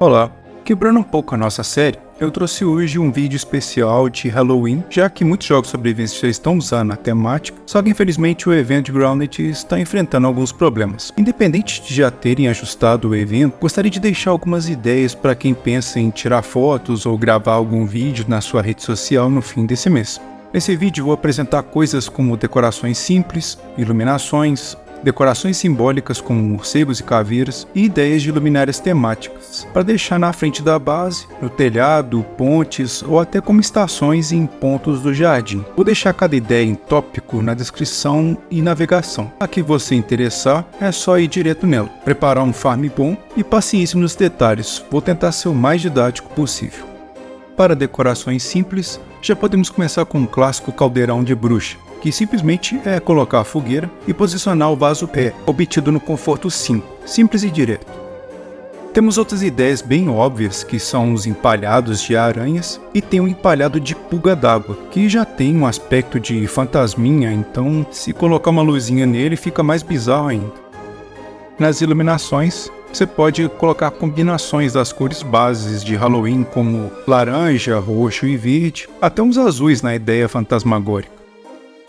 Olá! Quebrando um pouco a nossa série, eu trouxe hoje um vídeo especial de Halloween, já que muitos jogos de sobrevivência já estão usando a temática, só que infelizmente o evento de Grounded está enfrentando alguns problemas. Independente de já terem ajustado o evento, gostaria de deixar algumas ideias para quem pensa em tirar fotos ou gravar algum vídeo na sua rede social no fim desse mês. Nesse vídeo vou apresentar coisas como decorações simples, iluminações, decorações simbólicas como morcegos e caveiras e ideias de luminárias temáticas, para deixar na frente da base, no telhado, pontes ou até como estações em pontos do jardim. Vou deixar cada ideia em tópico na descrição e navegação. A que você interessar, é só ir direto nela. Preparar um farm bom e paciência nos detalhes, vou tentar ser o mais didático possível. Para decorações simples, já podemos começar com um clássico caldeirão de bruxa, que simplesmente é colocar a fogueira e posicionar o vaso pé, obtido no conforto 5, simples e direto. Temos outras ideias bem óbvias, que são os empalhados de aranhas e tem o empalhado de pulga d'água, que já tem um aspecto de fantasminha, então se colocar uma luzinha nele fica mais bizarro ainda. Nas iluminações, você pode colocar combinações das cores bases de Halloween como laranja, roxo e verde, até uns azuis na ideia fantasmagórica.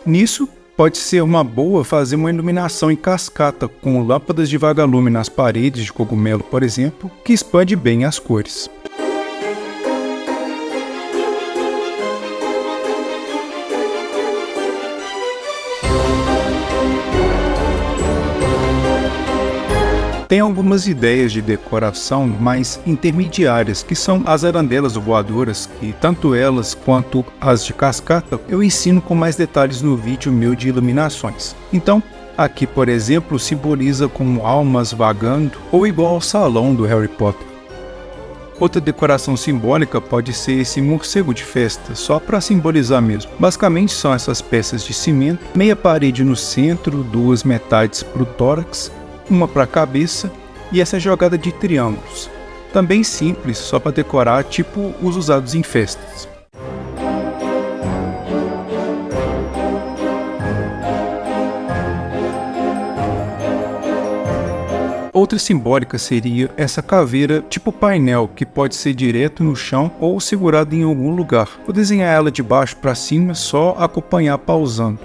Nisso, pode ser uma boa fazer uma iluminação em cascata com lâmpadas de vagalume nas paredes de cogumelo, por exemplo, que expande bem as cores. Tem algumas ideias de decoração mais intermediárias, que são as arandelas voadoras, que tanto elas quanto as de cascata eu ensino com mais detalhes no vídeo meu de iluminações. Então, aqui por exemplo, simboliza como almas vagando, ou igual ao salão do Harry Potter. Outra decoração simbólica pode ser esse morcego de festa, só para simbolizar mesmo. Basicamente são essas peças de cimento, meia parede no centro, duas metades para o tórax, uma para a cabeça e essa jogada de triângulos. Também simples, só para decorar, tipo os usados em festas. Outra simbólica seria essa caveira tipo painel, que pode ser direto no chão ou segurada em algum lugar. Vou desenhar ela de baixo para cima, só acompanhar pausando.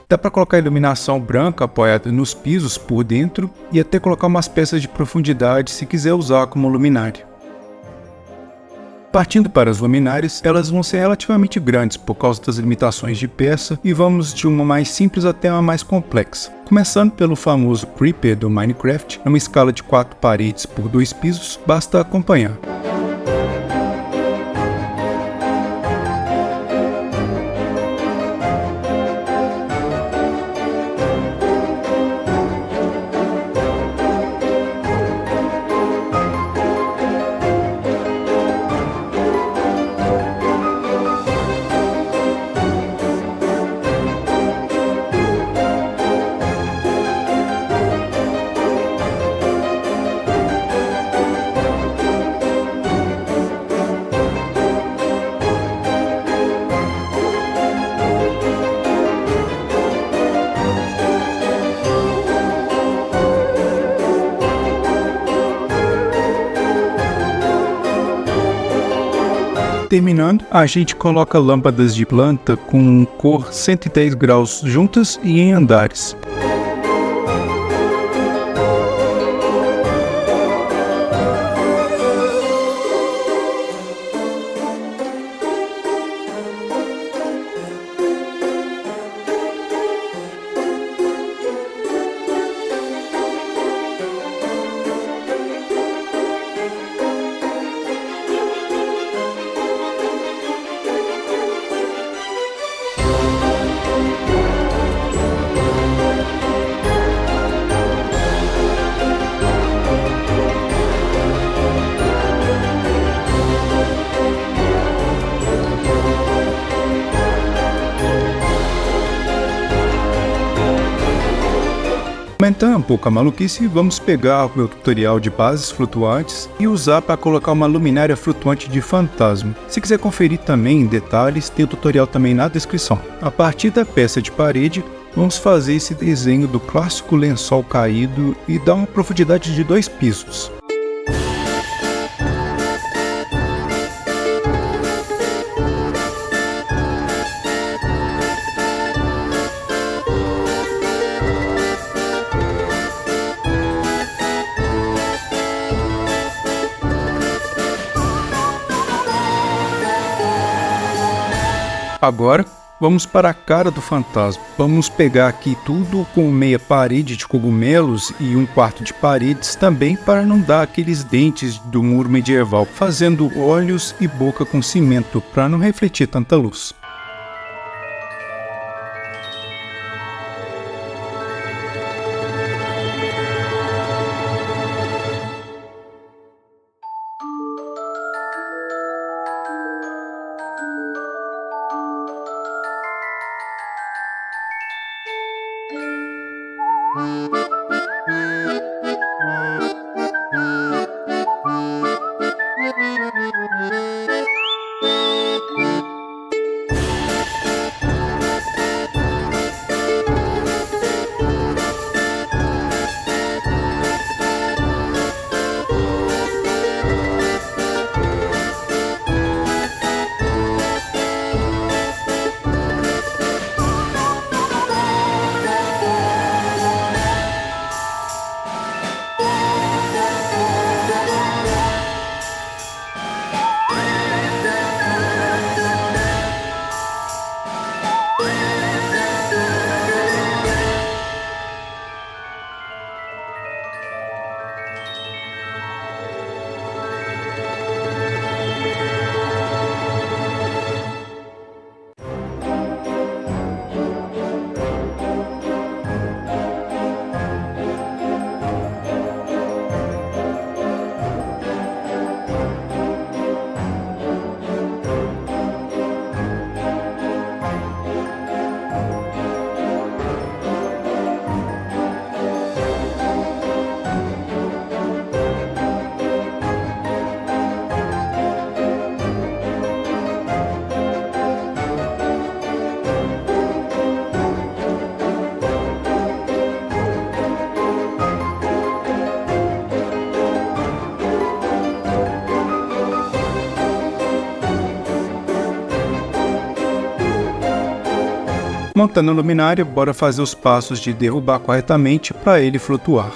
Dá para colocar iluminação branca apoiada nos pisos por dentro e até colocar umas peças de profundidade se quiser usar como luminária. Partindo para as luminárias, elas vão ser relativamente grandes por causa das limitações de peça e vamos de uma mais simples até uma mais complexa. Começando pelo famoso Creeper do Minecraft, numa escala de 4 paredes por 2 pisos, basta acompanhar. Terminando, a gente coloca lâmpadas de planta com cor 110 graus juntas e em andares. Aumentando um pouco a maluquice, vamos pegar o meu tutorial de bases flutuantes e usar para colocar uma luminária flutuante de fantasma. Se quiser conferir também em detalhes, tem o tutorial também na descrição. A partir da peça de parede, vamos fazer esse desenho do clássico lençol caído e dar uma profundidade de 2 pisos. Agora, vamos para a cara do fantasma. Vamos pegar aqui tudo com meia parede de cogumelos e 1/4 de paredes também para não dar aqueles dentes do muro medieval, fazendo olhos e boca com cimento para não refletir tanta luz. Montando a luminária, bora fazer os passos de derrubar corretamente para ele flutuar.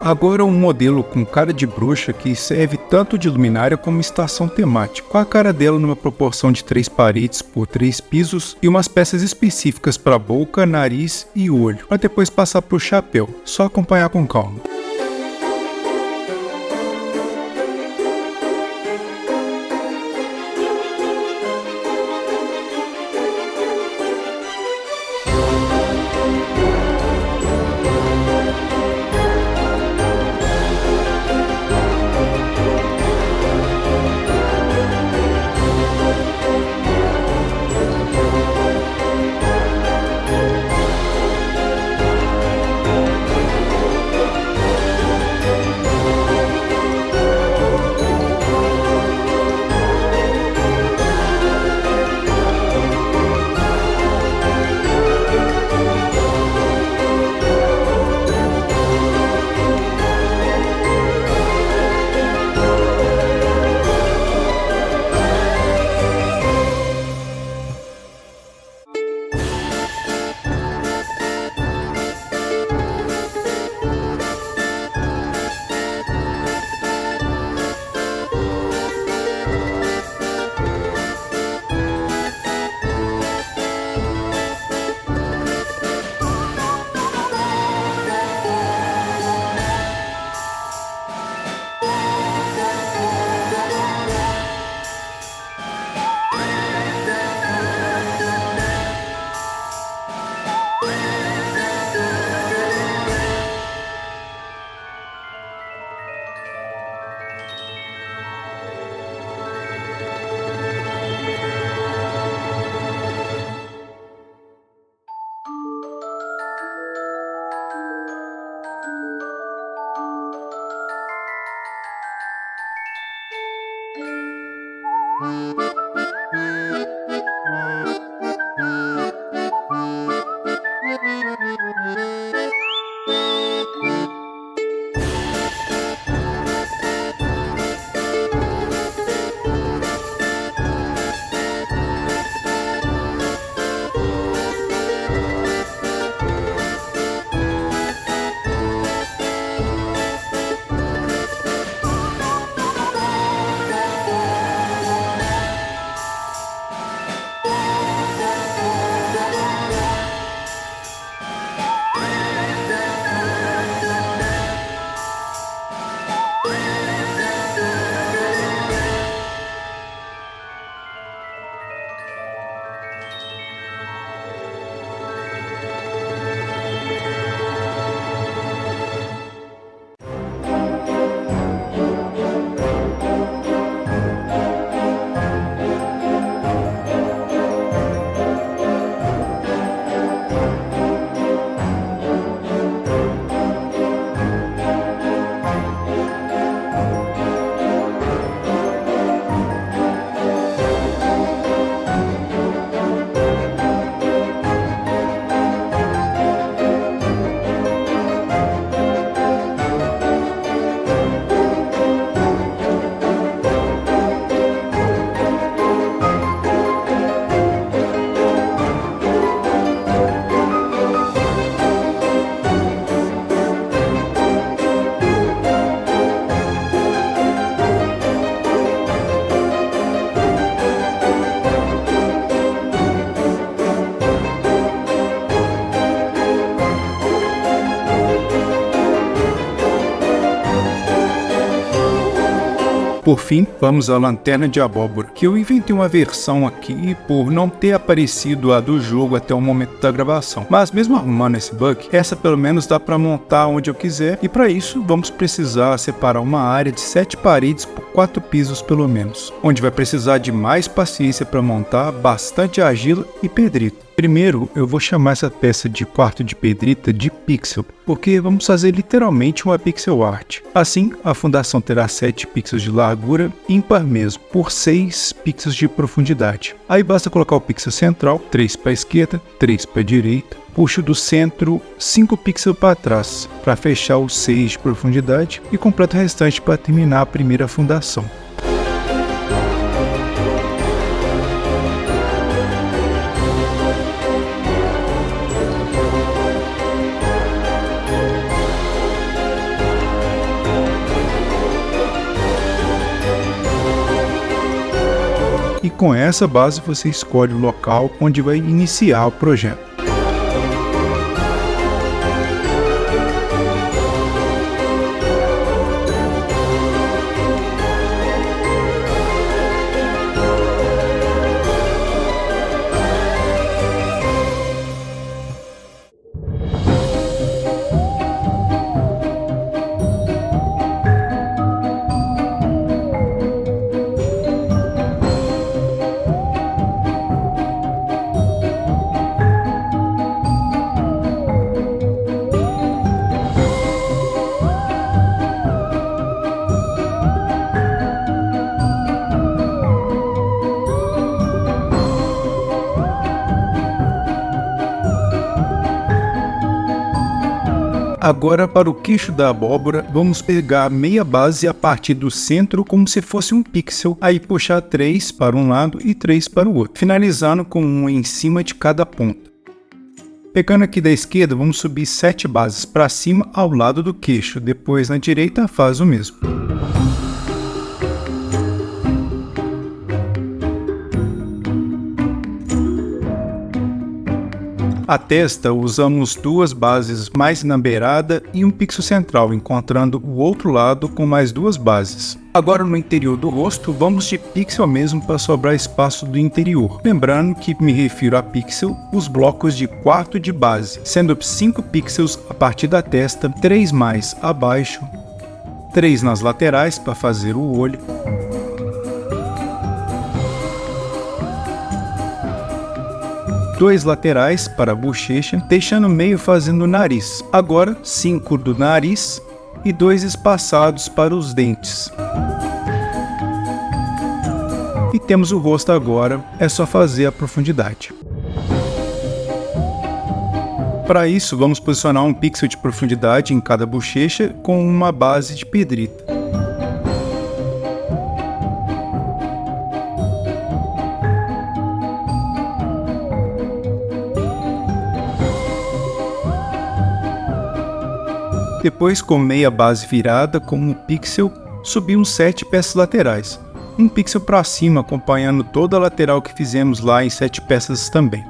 Agora um modelo com cara de bruxa que serve tanto de luminária como estação temática, com a cara dela numa proporção de 3 paredes por 3 pisos e umas peças específicas para boca, nariz e olho, para depois passar para o chapéu, só acompanhar com calma. Por fim, vamos à lanterna de abóbora, que eu inventei uma versão aqui por não ter aparecido a do jogo até o momento da gravação. Mas mesmo arrumando esse bug, essa pelo menos dá para montar onde eu quiser, e para isso vamos precisar separar uma área de 7 paredes por 4 pisos pelo menos, onde vai precisar de mais paciência para montar, bastante argila e pedrita. Primeiro, eu vou chamar essa peça de quarto de pedrita de pixel, porque vamos fazer literalmente uma pixel art. Assim, a fundação terá 7 pixels de largura, ímpar mesmo, por 6 pixels de profundidade. Aí basta colocar o pixel central, 3 para a esquerda, 3 para a direita. Puxo do centro 5 pixels para trás, para fechar os 6 de profundidade, e completo o restante para terminar a primeira fundação. E com essa base você escolhe o local onde vai iniciar o projeto. Agora, para o queixo da abóbora, vamos pegar meia base a partir do centro como se fosse um pixel, aí puxar 3 para um lado e 3 para o outro, finalizando com um em cima de cada ponta. Pegando aqui da esquerda, vamos subir 7 bases para cima ao lado do queixo, depois na direita faz o mesmo. A testa usamos 2 bases mais na beirada e um pixel central, encontrando o outro lado com mais 2 bases. Agora no interior do rosto, vamos de pixel mesmo para sobrar espaço do interior. Lembrando que me refiro a pixel, os blocos de quarto de base, sendo 5 pixels a partir da testa, 3 mais abaixo, 3 nas laterais para fazer o olho, 2 laterais para a bochecha, deixando o meio fazendo o nariz. Agora 5 do nariz e 2 espaçados para os dentes. E temos o rosto agora, é só fazer a profundidade. Para isso, vamos posicionar um pixel de profundidade em cada bochecha com uma base de pedrita. Depois, com meia base virada com um pixel, subi uns 7 peças laterais. Um pixel para cima, acompanhando toda a lateral que fizemos lá em 7 peças também.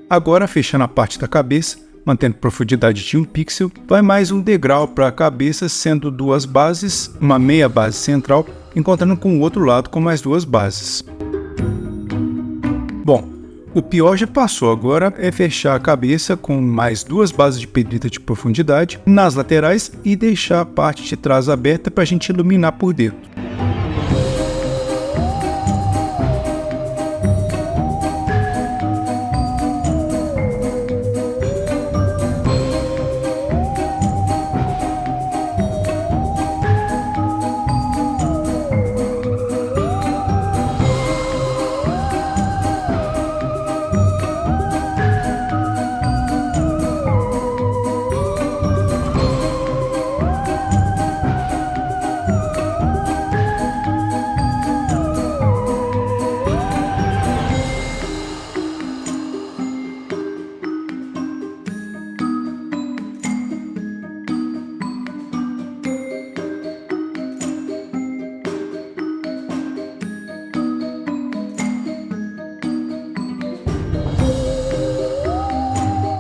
Agora, fechando a parte da cabeça, mantendo profundidade de 1 pixel, vai mais um degrau para a cabeça, sendo 2 bases, uma meia base central, encontrando com o outro lado com mais 2 bases. Bom, o pior já passou, agora é fechar a cabeça com mais 2 bases de pedrita de profundidade nas laterais e deixar a parte de trás aberta para a gente iluminar por dentro.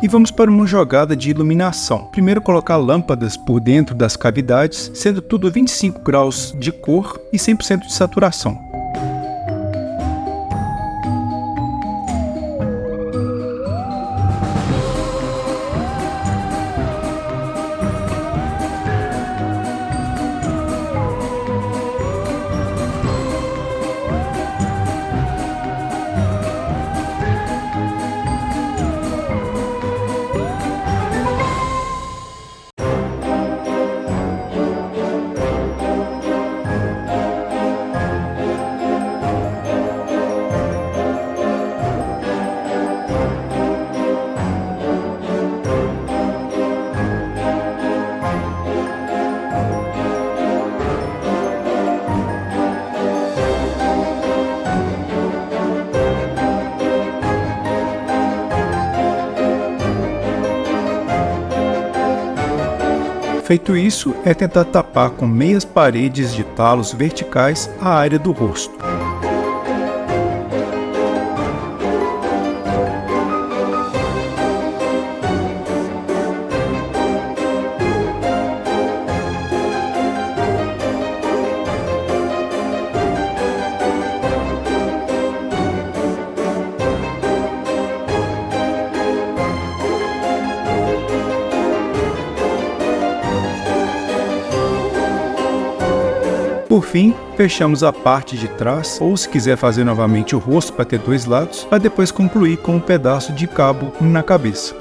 E vamos para uma jogada de iluminação. Primeiro, colocar lâmpadas por dentro das cavidades, sendo tudo 25 graus de cor e 100% de saturação. Feito isso, é tentar tapar com meias paredes de talos verticais a área do rosto. Por fim, fechamos a parte de trás, ou se quiser fazer novamente o rosto para ter 2 lados, para depois concluir com um pedaço de cabo na cabeça.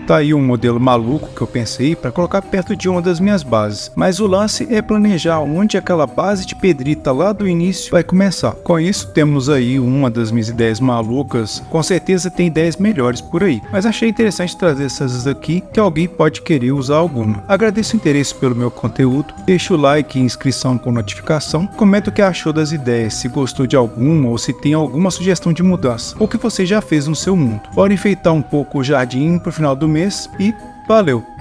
Tá aí um modelo maluco que eu pensei para colocar perto de uma das minhas bases, mas o lance é planejar onde aquela base de pedrita lá do início vai começar. Com isso, temos aí uma das minhas ideias malucas, com certeza tem ideias melhores por aí, mas achei interessante trazer essas aqui que alguém pode querer usar alguma. Agradeço o interesse pelo meu conteúdo, deixa o like e inscrição com notificação, comenta o que achou das ideias, se gostou de alguma ou se tem alguma sugestão de mudança, ou que você já fez no seu mundo. Bora enfeitar um pouco o jardim pro final do mês e valeu!